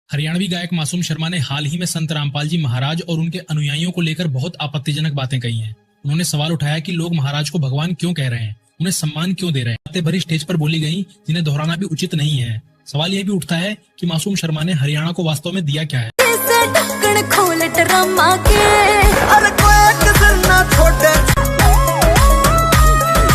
हरियाणवी गायक मासूम शर्मा ने हाल ही में संत रामपाल जी महाराज और उनके अनुयायियों को लेकर बहुत आपत्तिजनक बातें कही हैं। उन्होंने सवाल उठाया कि लोग महाराज को भगवान क्यों कह रहे हैं, उन्हें सम्मान क्यों दे रहे हैं। बातें भरी स्टेज पर बोली गई जिन्हें दोहराना भी उचित नहीं है। सवाल यह भी उठता है कि मासूम शर्मा ने हरियाणा को वास्तव में दिया क्या है।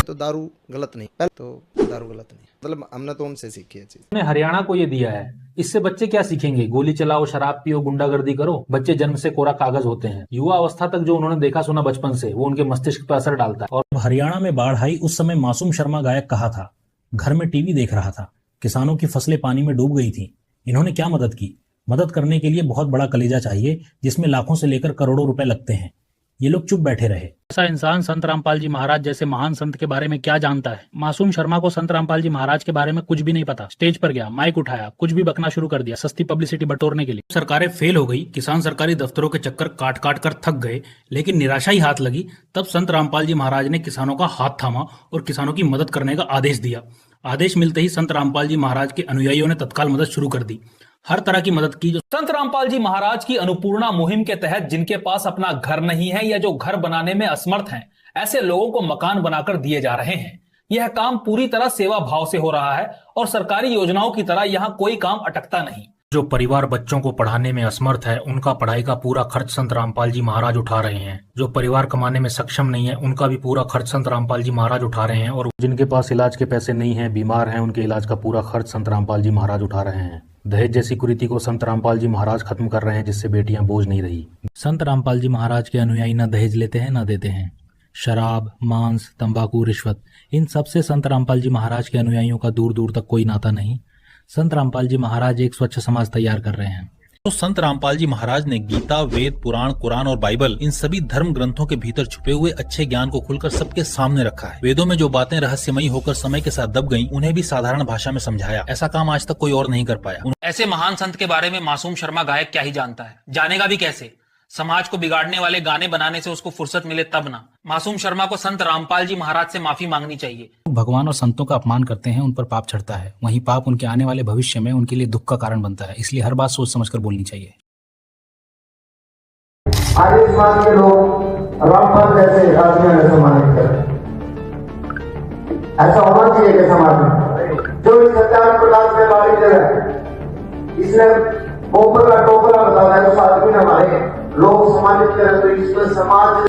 तो दारू गलत नहीं, दारू गलत नहीं, मतलब हमने तो उनसे सीखी है चीज। ने हरियाणा को ये दिया है, इससे बच्चे क्या सीखेंगे? गोली चलाओ, शराब पियो, गुंडागर्दी करो। बच्चे जन्म से कोरा कागज होते हैं। युवा अवस्था तक जो उन्होंने देखा सुना बचपन से, वो उनके मस्तिष्क पर असर डालता है। और हरियाणा में बाढ़ आई उस समय मासूम शर्मा गायक कहा था, घर में टीवी देख रहा था, किसानों की फसलें पानी में डूब गई थी। इन्होंने क्या मदद की? मदद करने के लिए बहुत बड़ा कलेजा चाहिए, जिसमें लाखों से लेकर करोड़ों रुपए लगते हैं। ये लोग चुप बैठे रहे। ऐसा इंसान संत रामपाल जी महाराज जैसे महान संत के बारे में क्या जानता है? मासूम शर्मा को संत रामपाल जी महाराज के बारे में कुछ भी नहीं पता। स्टेज पर गया, माइक उठाया, कुछ भी बकना शुरू कर दिया, सस्ती पब्लिसिटी बटोरने के लिए। सरकारें फेल हो गई, किसान सरकारी दफ्तरों के चक्कर काट काट कर थक गए, लेकिन निराशा ही हाथ लगी। तब संत रामपाल जी महाराज ने किसानों का हाथ थामा और किसानों की मदद करने का आदेश दिया। आदेश मिलते ही संत रामपाल जी महाराज के अनुयायियों ने तत्काल मदद शुरू कर दी, हर तरह की मदद की। जो संत रामपाल जी महाराज की अन्नपूर्णा मुहिम के तहत जिनके पास अपना घर नहीं है या जो घर बनाने में असमर्थ हैं, ऐसे लोगों को मकान बनाकर दिए जा रहे हैं। यह काम पूरी तरह सेवा भाव से हो रहा है और सरकारी योजनाओं की तरह यहां कोई काम अटकता नहीं। जो परिवार बच्चों को पढ़ाने में असमर्थ है, उनका पढ़ाई का पूरा खर्च संत रामपाल जी महाराज उठा रहे हैं। जो परिवार कमाने में सक्षम नहीं है, उनका भी पूरा खर्च संत रामपाल जी महाराज उठा रहे हैं। और जिनके पास इलाज के पैसे नहीं है, बीमार हैं, उनके इलाज का पूरा खर्च संत रामपाल जी महाराज उठा रहे हैं। दहेज जैसी कुरीति को संत रामपाल जी महाराज खत्म कर रहे हैं, जिससे बेटियां बोझ नहीं रही। संत रामपाल जी महाराज के अनुयायी ना दहेज लेते हैं ना देते हैं। शराब, मांस, तंबाकू, रिश्वत, इन सब से संत रामपाल जी महाराज के अनुयायियों का दूर दूर तक कोई नाता नहीं। संत रामपाल जी महाराज एक स्वच्छ समाज तैयार कर रहे हैं। तो संत रामपाल जी महाराज ने गीता, वेद, पुराण, कुरान और बाइबल, इन सभी धर्म ग्रंथों के भीतर छुपे हुए अच्छे ज्ञान को खुलकर सबके सामने रखा है। वेदों में जो बातें रहस्यमयी होकर समय के साथ दब गईं, उन्हें भी साधारण भाषा में समझाया। ऐसा काम आज तक कोई और नहीं कर पाया। ऐसे महान संत के बारे में मासूम शर्मा गायक क्या ही जानता है? जानेगा भी कैसे? समाज को बिगाड़ने वाले गाने बनाने से उसको फुर्सत मिले तब ना। मासूम शर्मा को संत रामपाल जी महाराज से माफी मांगनी चाहिए। भगवान और संतों का अपमान करते हैं, उन पर पाप चढ़ता है। वहीं पाप उनके आने वाले भविष्य में उनके लिए दुख का कारण बनता है। इसलिए हर बात सोच समझकर बोलनी चाहिए। आर्य समाज के लोग रामपाल जैसे आदमियों ने सम्मानित करें। ऐसा होना चाहिए कि समाज में जो इस सत्यान प्रकाश के बारे में इसने ऊपर का टोकरा बताया, उस आदमी ने हमारे लोग सम्मानित करें, तो इसमें समाज